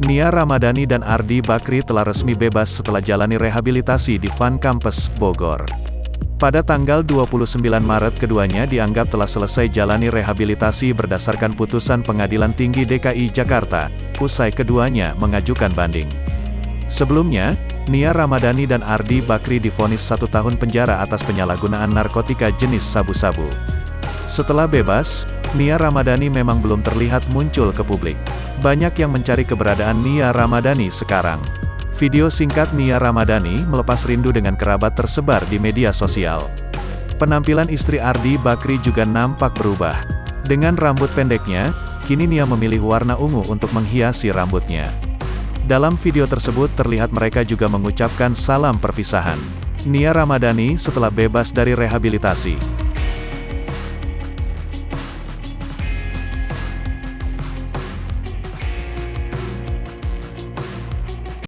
Nia Ramadhani dan Ardi Bakri telah resmi bebas setelah jalani rehabilitasi di Fun Campus, Bogor. Pada tanggal 29 Maret keduanya dianggap telah selesai jalani rehabilitasi berdasarkan putusan Pengadilan Tinggi DKI Jakarta, usai keduanya mengajukan banding. Sebelumnya, Nia Ramadhani dan Ardi Bakri divonis 1 tahun penjara atas penyalahgunaan narkotika jenis sabu-sabu. Setelah bebas, Nia Ramadhani memang belum terlihat muncul ke publik. Banyak yang mencari keberadaan Nia Ramadhani sekarang. Video singkat Nia Ramadhani melepas rindu dengan kerabat tersebar di media sosial. Penampilan istri Ardi Bakri juga nampak berubah. Dengan rambut pendeknya, kini Nia memilih warna ungu untuk menghiasi rambutnya. Dalam video tersebut terlihat mereka juga mengucapkan salam perpisahan. Nia Ramadhani setelah bebas dari rehabilitasi